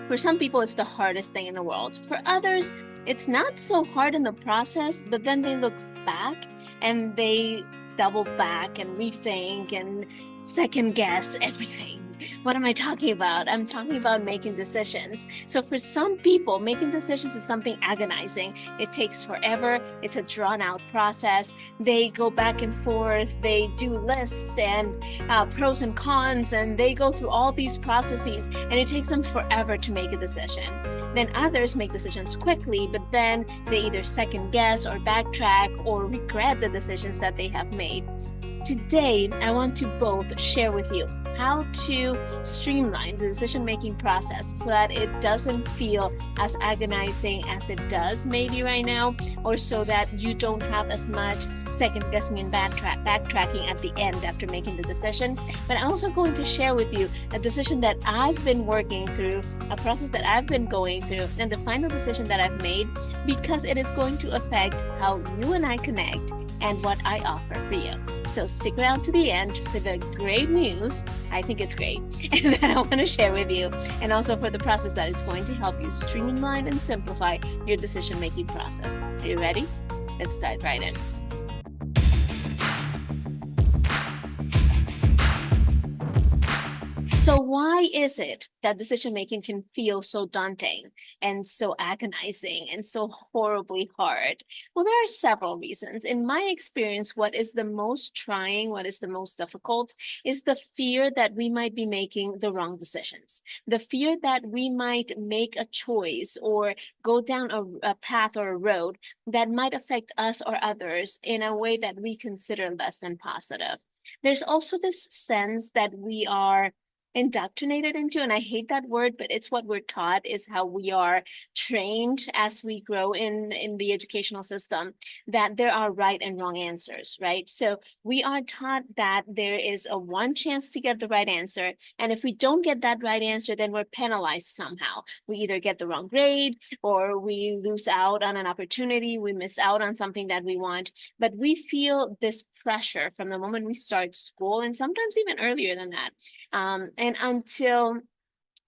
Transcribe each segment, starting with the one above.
For some people, it's the hardest thing in the world. For others, it's not so hard in the process, but then they look back and they double back and rethink and second guess everything. What am I talking about? I'm talking about making decisions. So for some people, making decisions is something agonizing. It takes forever. It's a drawn out process. They go back and forth. They do lists and pros and cons, and they go through all these processes, and it takes them forever to make a decision. Then others make decisions quickly, but then they either second guess or backtrack or regret the decisions that they have made. Today, I want to both share with you how to streamline the decision making process so that it doesn't feel as agonizing as it does maybe right now, or so that you don't have as much second guessing and backtracking at the end after making the decision. But I'm also going to share with you a decision that I've been working through, a process that I've been going through, and the final decision that I've made, because it is going to affect how you and I connect and what I offer for you. So stick around to the end for the great news. I think it's great. And that I want to share with you. And also for the process that is going to help you streamline and simplify your decision making process. Are you ready? Let's dive right in. So why is it that decision making can feel so daunting and so agonizing and so horribly hard? Well, there are several reasons. In my experience, what is the most trying, what is the most difficult, is the fear that we might be making the wrong decisions. The fear that we might make a choice or go down a path or a road that might affect us or others in a way that we consider less than positive. There's also this sense that we are indoctrinated into, and I hate that word, but it's what we're taught, is how we are trained as we grow in the educational system, that there are right and wrong answers, right? So we are taught that there is a one chance to get the right answer, and if we don't get that right answer, then we're penalized somehow. We either get the wrong grade, or we lose out on an opportunity, we miss out on something that we want. But we feel this pressure from the moment we start school, and sometimes even earlier than that, and until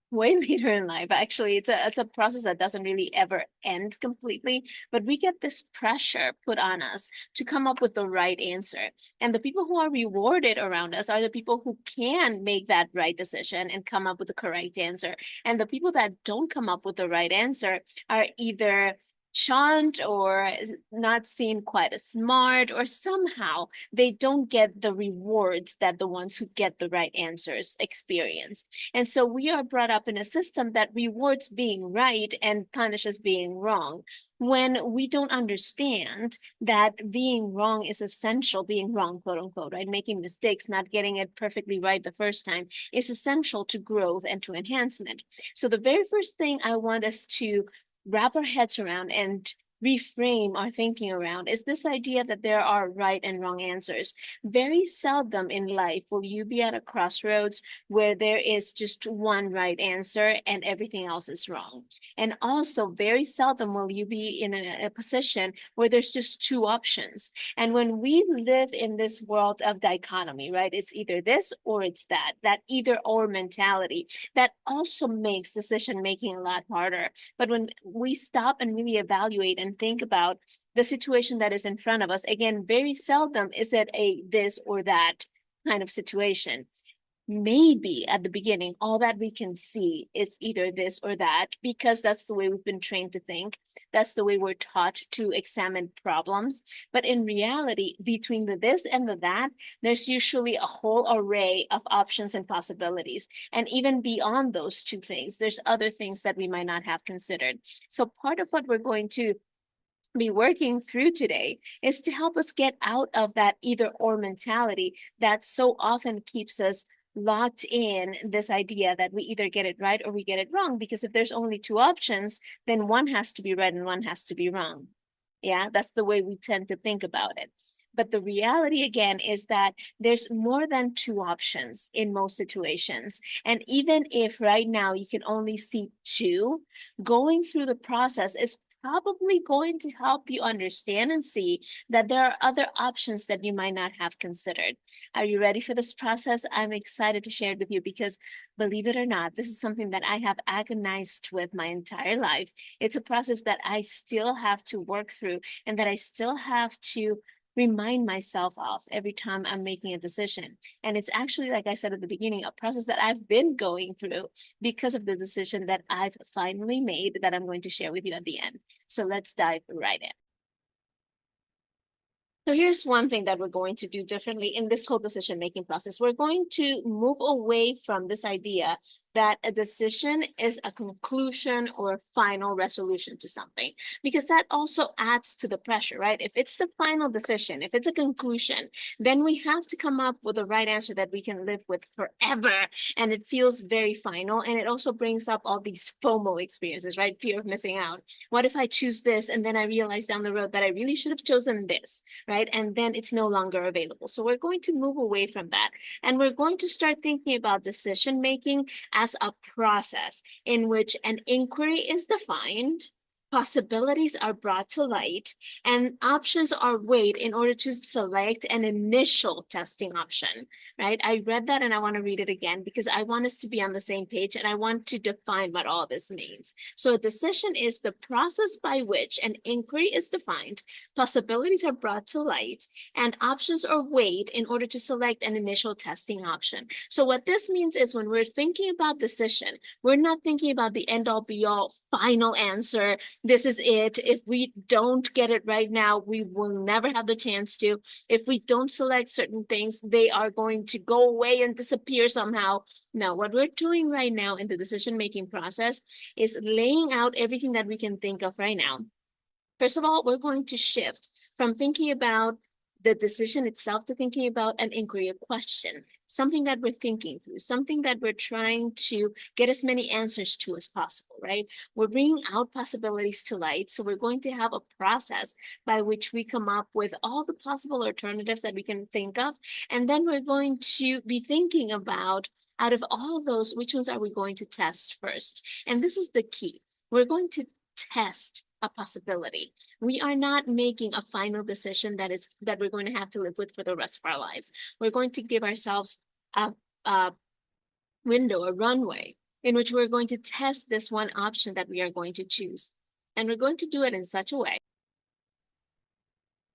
way later in life. Actually, it's a process that doesn't really ever end completely, but we get this pressure put on us to come up with the right answer. And the people who are rewarded around us are the people who can make that right decision and come up with the correct answer. And the people that don't come up with the right answer are either shunned or not seen quite as smart, or somehow they don't get the rewards that the ones who get the right answers experience. And so we are brought up in a system that rewards being right and punishes being wrong, when we don't understand that being wrong is essential. Being wrong, quote unquote, right? Making mistakes, not getting it perfectly right the first time, is essential to growth and to enhancement. So the very first thing I want us to wrap our heads around and reframe our thinking around is this idea that there are right and wrong answers. Very seldom in life will you be at a crossroads where there is just one right answer and everything else is wrong. And also, very seldom will you be in a position where there's just two options. And when we live in this world of dichotomy, right, it's either this or it's that, that either or mentality, that also makes decision making a lot harder. But when we stop and really evaluate and think about the situation that is in front of us, again, very seldom is it a this or that kind of situation. Maybe at the beginning, all that we can see is either this or that, because that's the way we've been trained to think. That's the way we're taught to examine problems. But in reality, between the this and the that, there's usually a whole array of options and possibilities. And even beyond those two things, there's other things that we might not have considered. So part of what we're going to be working through today is to help us get out of that either or mentality that so often keeps us locked in this idea that we either get it right or we get it wrong. Because if there's only two options, then one has to be right and one has to be wrong. Yeah, that's the way we tend to think about it. But the reality, again, is that there's more than two options in most situations. And even if right now you can only see two, going through the process is probably going to help you understand and see that there are other options that you might not have considered. Are you ready for this process? I'm excited to share it with you because, believe it or not, this is something that I have agonized with my entire life. It's a process that I still have to work through and that I still have to remind myself of every time I'm making a decision. And it's actually, like I said at the beginning, a process that I've been going through because of the decision that I've finally made that I'm going to share with you at the end. So let's dive right in. So here's one thing that we're going to do differently in this whole decision making process. We're going to move away from this idea that a decision is a conclusion or a final resolution to something, because that also adds to the pressure, right? If it's the final decision, if it's a conclusion, then we have to come up with the right answer that we can live with forever. And it feels very final. And it also brings up all these FOMO experiences, right? Fear of missing out. What if I choose this and then I realize down the road that I really should have chosen this? Right? And then it's no longer available. So we're going to move away from that. And we're going to start thinking about decision making as a process in which an inquiry is defined, possibilities are brought to light, and options are weighed in order to select an initial testing option, right? I read that and I want to read it again because I want us to be on the same page and I want to define what all this means. So a decision is the process by which an inquiry is defined, possibilities are brought to light, and options are weighed in order to select an initial testing option. So what this means is when we're thinking about decision, we're not thinking about the end all be all final answer. This is it. If we don't get it right now, we will never have the chance to. If we don't select certain things, they are going to go away and disappear somehow. Now, what we're doing right now in the decision making process is laying out everything that we can think of right now. First of all, we're going to shift from thinking about the decision itself to thinking about an inquiry, a question, something that we're thinking through, something that we're trying to get as many answers to as possible, right? We're bringing out possibilities to light. So we're going to have a process by which we come up with all the possible alternatives that we can think of. And then we're going to be thinking about, out of all of those, which ones are we going to test first? And this is the key. We're going to test a possibility. We are not making a final decision that we're going to have to live with for the rest of our lives. We're going to give ourselves a window, a runway in which we're going to test this one option that we are going to choose. And we're going to do it in such a way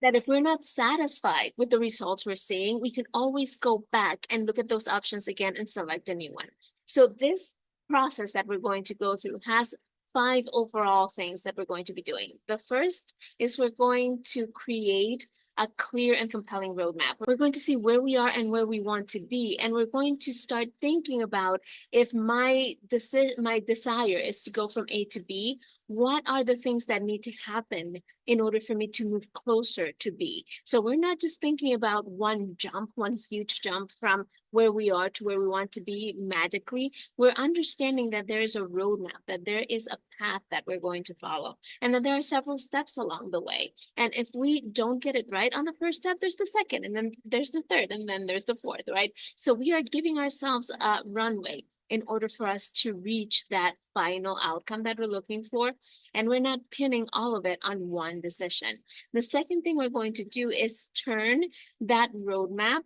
that if we're not satisfied with the results we're seeing, we can always go back and look at those options again and select a new one. So this process that we're going to go through has 5 overall things that we're going to be doing. The first is we're going to create a clear and compelling roadmap. We're going to see where we are and where we want to be. And we're going to start thinking about, if my desire is to go from A to B, what are the things that need to happen in order for me to move closer to B? So we're not just thinking about one jump, one huge jump from where we are to where we want to be magically. We're understanding that there is a roadmap, that there is a path that we're going to follow, and that there are several steps along the way. And if we don't get it right on the first step, there's the second, and then there's the third, and then there's the fourth, right? So we are giving ourselves a runway in order for us to reach that final outcome that we're looking for. And we're not pinning all of it on one decision. The second thing we're going to do is turn that roadmap,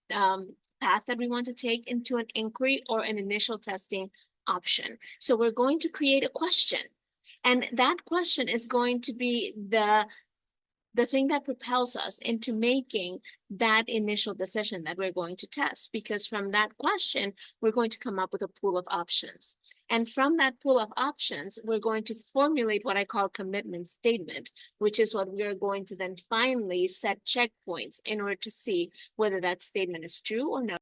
path that we want to take, into an inquiry or an initial testing option. So we're going to create a question. And that question is going to be the thing that propels us into making that initial decision that we're going to test. Because from that question, we're going to come up with a pool of options. And from that pool of options, we're going to formulate what I call commitment statement, which is what we are going to then finally set checkpoints in order to see whether that statement is true or not.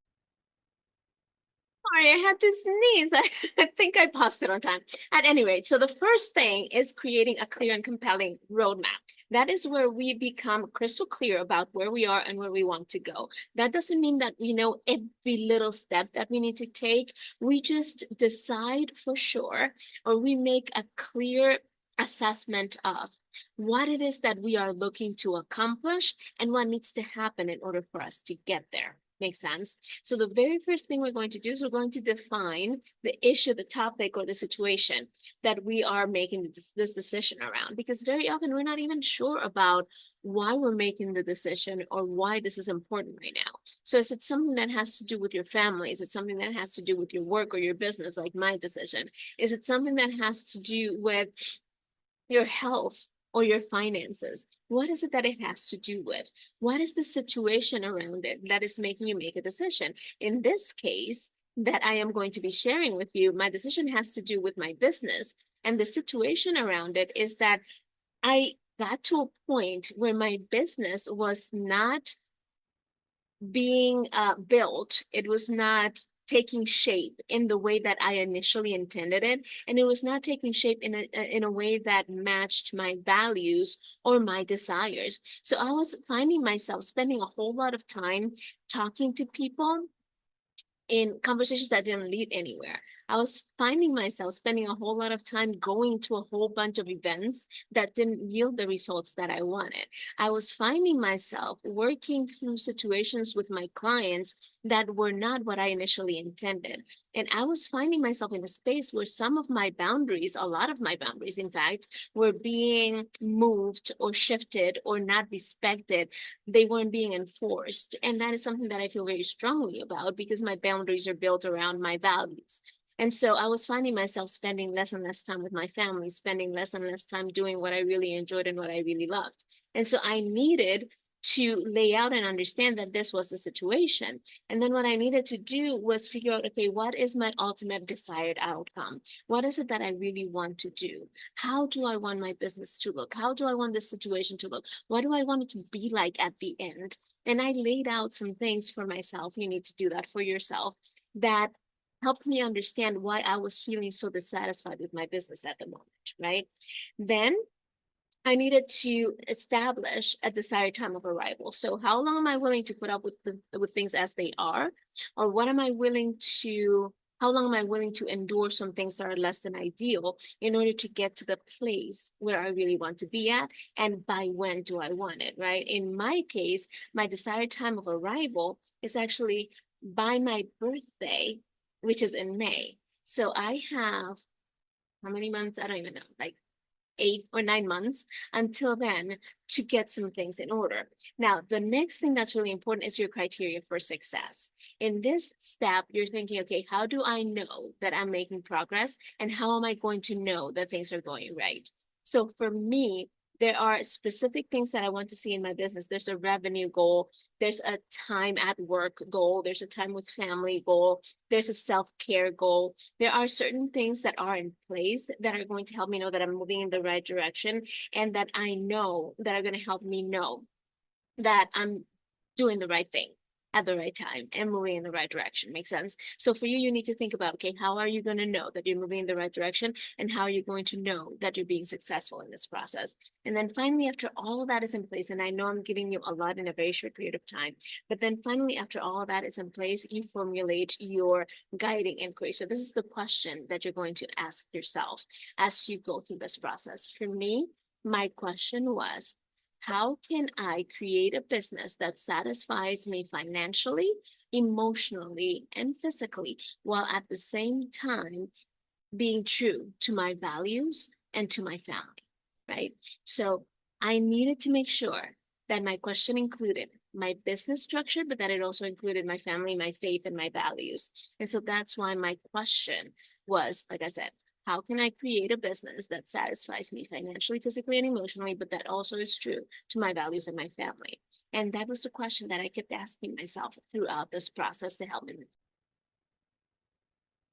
Sorry, I had to sneeze. I think I paused it on time. At any rate, so the first thing is creating a clear and compelling roadmap. That is where we become crystal clear about where we are and where we want to go. That doesn't mean that we know every little step that we need to take. We just decide for sure, or we make a clear assessment of what it is that we are looking to accomplish and what needs to happen in order for us to get there. Makes sense. So the very first thing we're going to do is we're going to define the issue, the topic, or the situation that we are making this decision around. Because very often we're not even sure about why we're making the decision or why this is important right now. So is it something that has to do with your family? Is it something that has to do with your work or your business, like my decision? Is it something that has to do with your health or your finances? What is it that it has to do with? What is the situation around it that is making you make a decision? In this case, that I am going to be sharing with you, my decision has to do with my business. And the situation around it is that I got to a point where my business was not being built. It was not taking shape in the way that I initially intended it, and it was not taking shape in a way that matched my values or my desires. So I was finding myself spending a whole lot of time talking to people in conversations that didn't lead anywhere. I was finding myself spending a whole lot of time going to a whole bunch of events that didn't yield the results that I wanted. I was finding myself working through situations with my clients that were not what I initially intended. And I was finding myself in a space where some of my boundaries, a lot of my boundaries, in fact, were being moved or shifted or not respected. They weren't being enforced. And that is something that I feel very strongly about because my boundaries are built around my values. And so I was finding myself spending less and less time with my family, spending less and less time doing what I really enjoyed and what I really loved. And so I needed to lay out and understand that this was the situation. And then what I needed to do was figure out, okay, what is my ultimate desired outcome? What is it that I really want to do? How do I want my business to look? How do I want this situation to look? What do I want it to be like at the end? And I laid out some things for myself. You need to do that for yourself that helped me understand why I was feeling so dissatisfied with my business at the moment, right? Then I needed to establish a desired time of arrival. So how long am I willing to put up with things as they are? Or what am I willing to how long am I willing to endure some things that are less than ideal in order to get to the place where I really want to be at? And by when do I want it, right? In my case, my desired time of arrival is actually by my birthday, which is in May. So I have how many months? I don't even know, like 8 or 9 months until then to get some things in order. Now, the next thing that's really important is your criteria for success. In this step, you're thinking, okay, how do I know that I'm making progress? And how am I going to know that things are going right? So for me, there are specific things that I want to see in my business. There's a revenue goal, there's a time at work goal, there's a time with family goal, there's a self-care goal. There are certain things that are in place that are going to help me know that I'm moving in the right direction and that I know that are going to help me know that I'm doing the right thing at the right time and moving in the right direction. Makes sense? So for you, you need to think about, okay, how are you going to know that you're moving in the right direction and how are you going to know that you're being successful in this process? And then finally, after all of that is in place, and I know I'm giving you a lot in a very short period of time, but then finally, after all of that is in place, you formulate your guiding inquiry. So this is the question that you're going to ask yourself as you go through this process. For me, my question was, how can I create a business that satisfies me financially, emotionally, and physically, while at the same time being true to my values and to my family, right? So I needed to make sure that my question included my business structure, but that it also included my family, my faith, and my values. And so that's why my question was, like I said, how can I create a business that satisfies me financially, physically, and emotionally, but that also is true to my values and my family? And that was the question that I kept asking myself throughout this process to help me.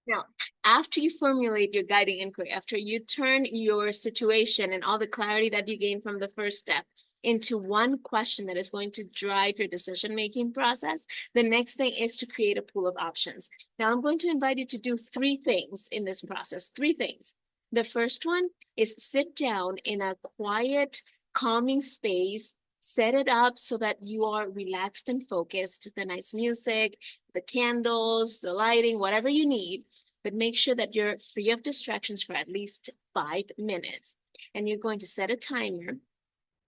Now, after you formulate your guiding inquiry, after you turn your situation and all the clarity that you gain from the first step into one question that is going to drive your decision-making process, the next thing is to create a pool of options. Now, I'm going to invite you to do three things in this process, three things. The first one is sit down in a quiet, calming space, set it up so that you are relaxed and focused, the nice music, the candles, the lighting, whatever you need, but make sure that you're free of distractions for at least 5 minutes. And you're going to set a timer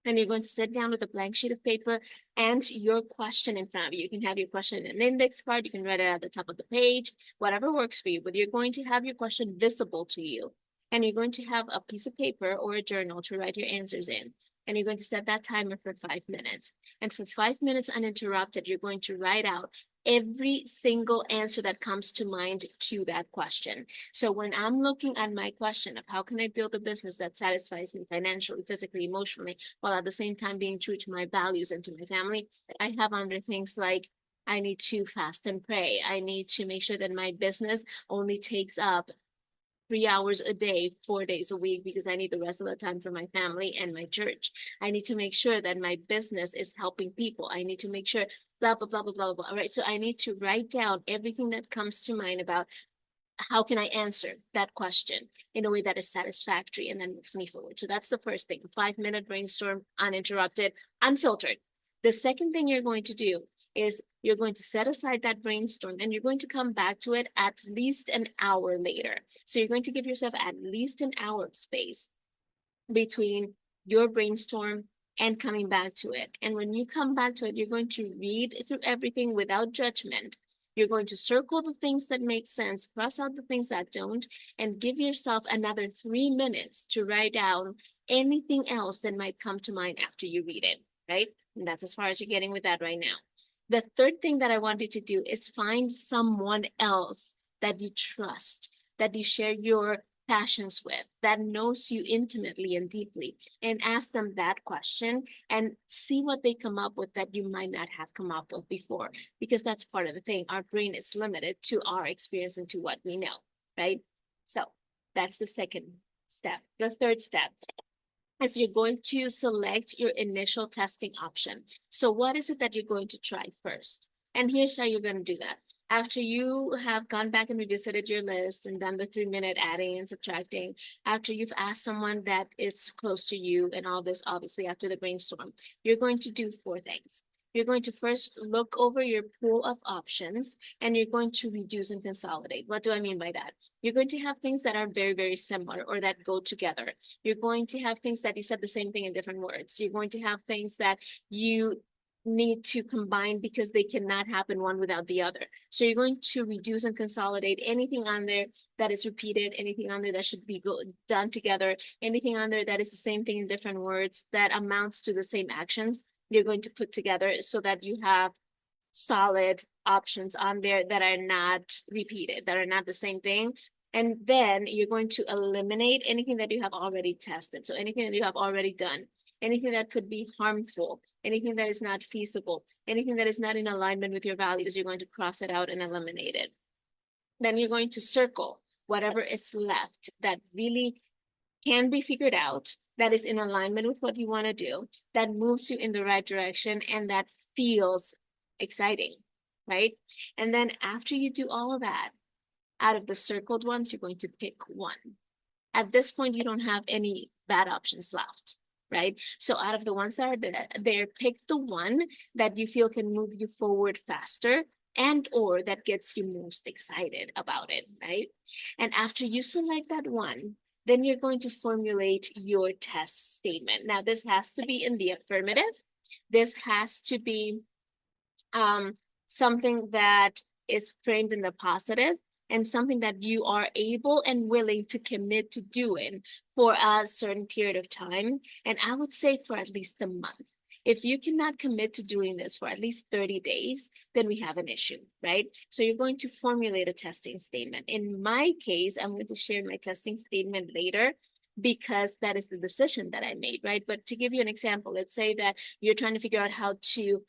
And you're going to sit down with a blank sheet of paper and your question in front of you. You can have your question in an index card. You can write it at the top of the page, whatever works for you. But you're going to have your question visible to you. And you're going to have a piece of paper or a journal to write your answers in. And you're going to set that timer for 5 minutes. And for 5 minutes uninterrupted, you're going to write out every single answer that comes to mind to that question. So when I'm looking at my question of how can I build a business that satisfies me financially, physically, emotionally, while at the same time being true to my values and to my family, I have under things like I need to fast and pray. I need to make sure that my business only takes up 3 hours a day, 4 days a week, because I need the rest of the time for my family and my church. I need to make sure that my business is helping people. I need to make sure blah, blah, blah, blah, blah, blah. Right. So I need to write down everything that comes to mind about how can I answer that question in a way that is satisfactory and then moves me forward. So that's the first thing, 5 minute brainstorm, uninterrupted, unfiltered. The second thing you're going to do is you're going to set aside that brainstorm and you're going to come back to it at least an hour later. So you're going to give yourself at least an hour of space between your brainstorm and coming back to it. And when you come back to it, you're going to read through everything without judgment. You're going to circle the things that make sense, cross out the things that don't, and give yourself another 3 minutes to write down anything else that might come to mind after you read it, right? And that's as far as you're getting with that right now. The third thing that I want you to do is find someone else that you trust, that you share your passions with, that knows you intimately and deeply, and ask them that question and see what they come up with that you might not have come up with before. Because that's part of the thing. Our brain is limited to our experience and to what we know, right? So that's the second step. The third step is you're going to select your initial testing option. So what is it that you're going to try first? And here's how you're going to do that. After you have gone back and revisited your list and done the 3 minute adding and subtracting, after you've asked someone that is close to you and all this, obviously after the brainstorm, you're going to do four things. You're going to first look over your pool of options and you're going to reduce and consolidate. What do I mean by that? You're going to have things that are very, very similar or that go together. You're going to have things that you said the same thing in different words. You're going to have things that you need to combine because they cannot happen one without the other. So you're going to reduce and consolidate anything on there that is repeated, anything on there that should be done together, anything on there that is the same thing in different words that amounts to the same actions. You're going to put together so that you have solid options on there that are not repeated, that are not the same thing. And then you're going to eliminate anything that you have already tested. So anything that you have already done, anything that could be harmful, anything that is not feasible, anything that is not in alignment with your values, you're going to cross it out and eliminate it. Then you're going to circle whatever is left that really can be figured out, that is in alignment with what you want to do, that moves you in the right direction, and that feels exciting, right? And then after you do all of that, out of the circled ones, you're going to pick one. At this point, you don't have any bad options left, right? So out of the ones that are there, pick the one that you feel can move you forward faster and or that gets you most excited about it, right? And after you select that one, then you're going to formulate your test statement. Now, this has to be in the affirmative. This has to be something that is framed in the positive and something that you are able and willing to commit to doing for a certain period of time. And I would say for at least a month. If you cannot commit to doing this for at least 30 days, then we have an issue, right? So you're going to formulate a testing statement. In my case, I'm going to share my testing statement later because that is the decision that I made, right? But to give you an example, let's say that you're trying to figure out how to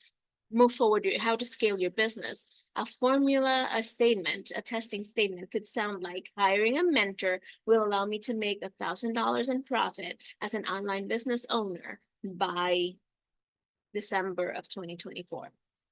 move forward, how to scale your business. A formula, a statement, a testing statement could sound like hiring a mentor will allow me to make $1,000 in profit as an online business owner by December of 2024,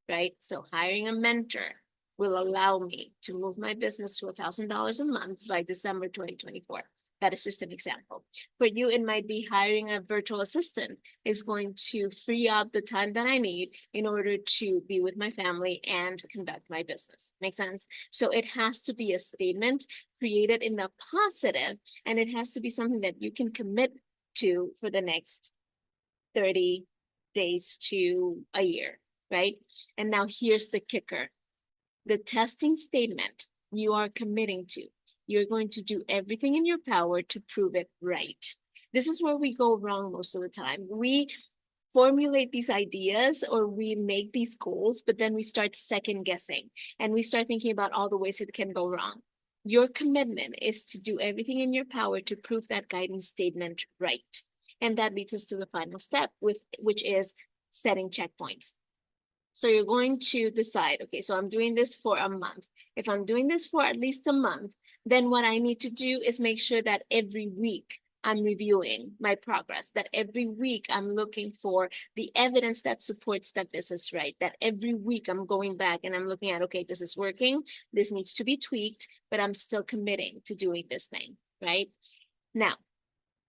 right? So hiring a mentor will allow me to move my business to $1,000 a month by December 2024. That is just an example. For you, it might be hiring a virtual assistant is going to free up the time that I need in order to be with my family and conduct my business. Make sense? So it has to be a statement created in the positive, and it has to be something that you can commit to for the next 30 days to a year, right? And now here's the kicker: the testing statement you are committing to. You're going to do everything in your power to prove it right. This is where we go wrong most of the time. We formulate these ideas or we make these goals, but then we start second guessing and we start thinking about all the ways it can go wrong. Your commitment is to do everything in your power to prove that guidance statement right. And that leads us to the final step, which is setting checkpoints. So you're going to decide, okay, so I'm doing this for a month. If I'm doing this for at least a month, then what I need to do is make sure that every week I'm reviewing my progress, that every week I'm looking for the evidence that supports that this is right, that every week I'm going back and I'm looking at, okay, this is working, this needs to be tweaked, but I'm still committing to doing this thing, right? Now,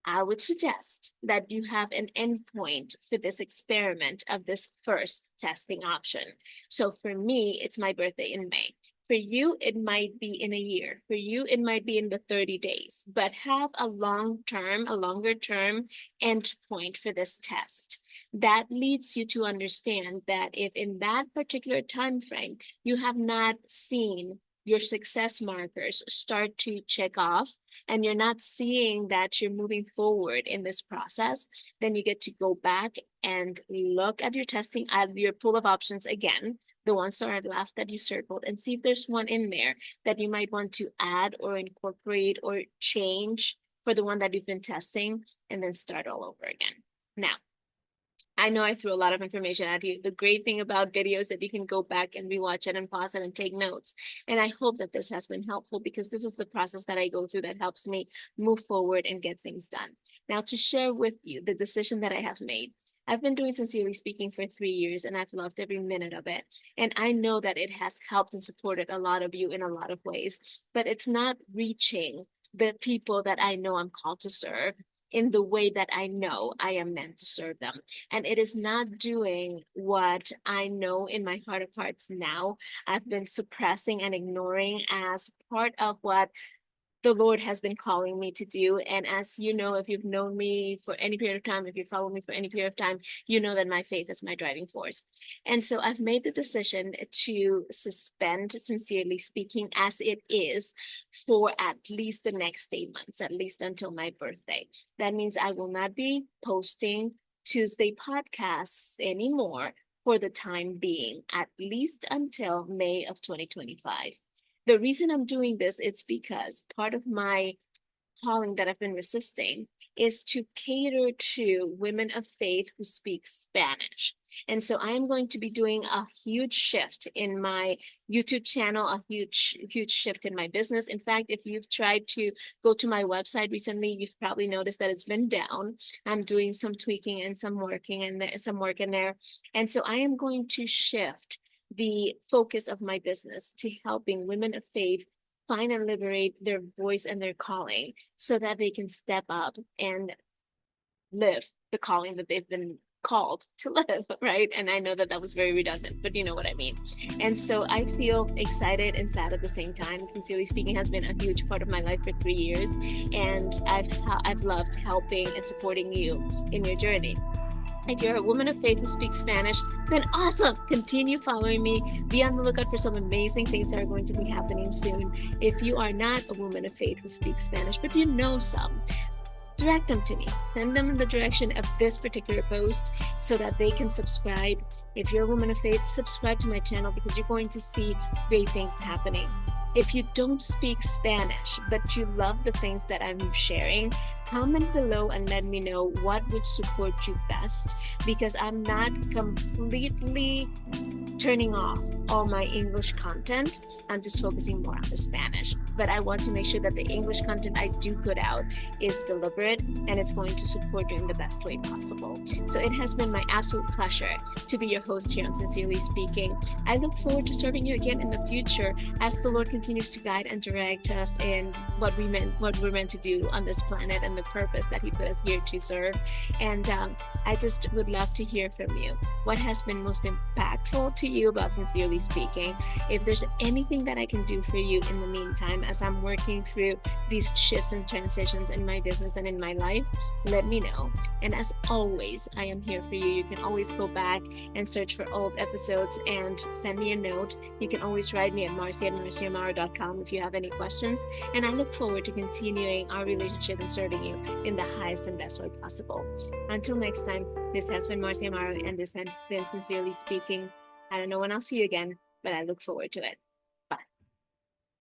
I would suggest that you have an endpoint for this experiment of this first testing option. So for me, it's my birthday in May. For you, it might be in a year. For you, it might be in the 30 days, but have a longer term endpoint for this test. That leads you to understand that if in that particular time frame you have not seen your success markers start to check off, and you're not seeing that you're moving forward in this process, then you get to go back and look at your testing, at your pool of options again, the ones that are left that you circled, and see if there's one in there that you might want to add or incorporate or change for the one that you've been testing, and then start all over again. Now, I know I threw a lot of information at you. The great thing about videos is that you can go back and rewatch it and pause it and take notes. And I hope that this has been helpful because this is the process that I go through that helps me move forward and get things done. Now, to share with you the decision that I have made. I've been doing Sincerely Speaking for 3 years and I've loved every minute of it. And I know that it has helped and supported a lot of you in a lot of ways, but it's not reaching the people that I know I'm called to serve in the way that I know I am meant to serve them. And it is not doing what I know in my heart of hearts now I've been suppressing and ignoring as part of what the Lord has been calling me to do. And as you know, if you've known me for any period of time, if you follow me for any period of time, you know that my faith is my driving force. And so I've made the decision to suspend Sincerely Speaking as it is for at least the next 8 months, at least until my birthday. That means I will not be posting Tuesday podcasts anymore for the time being, at least until May of 2025. The reason I'm doing this is because part of my calling that I've been resisting is to cater to women of faith who speak Spanish. And so I am going to be doing a huge shift in my YouTube channel, a huge shift in my business. In fact, if you've tried to go to my website recently, you've probably noticed that it's been down. I'm doing some tweaking and some working and some work in there. And so I am going to shift the focus of my business to helping women of faith find and liberate their voice and their calling so that they can step up and live the calling that they've been called to live, right? And I know that that was very redundant, but you know what I mean. And so I feel excited and sad at the same time. Sincerely Speaking has been a huge part of my life for 3 years, and I've loved helping and supporting you in your journey. If you're a woman of faith who speaks Spanish, then awesome. Continue following me. Be on the lookout for some amazing things that are going to be happening soon. If you are not a woman of faith who speaks Spanish, but you know some, direct them to me. Send them in the direction of this particular post so that they can subscribe. If you're a woman of faith, subscribe to my channel because you're going to see great things happening. If you don't speak Spanish, but you love the things that I'm sharing, comment below and let me know what would support you best, because I'm not completely turning off all my English content. I'm just focusing more on the Spanish. But I want to make sure that the English content I do put out is deliberate and it's going to support you in the best way possible. So it has been my absolute pleasure to be your host here on Sincerely Speaking. I look forward to serving you again in the future as the Lord continues to guide and direct us in what we're meant to do on this planet and and the purpose that He put us here to serve. And I just would love to hear from you. What has been most impactful to you about Sincerely Speaking? If there's anything that I can do for you in the meantime, as I'm working through these shifts and transitions in my business and in my life, let me know. And as always, I am here for you. You can always go back and search for old episodes and send me a note. You can always write me at marcy@marcyamaro.com if you have any questions. And I look forward to continuing our relationship and serving you in the highest and best way possible. Until next time, this has been Marcy Amaro, and this has been Sincerely Speaking. I don't know when I'll see you again, but I look forward to it.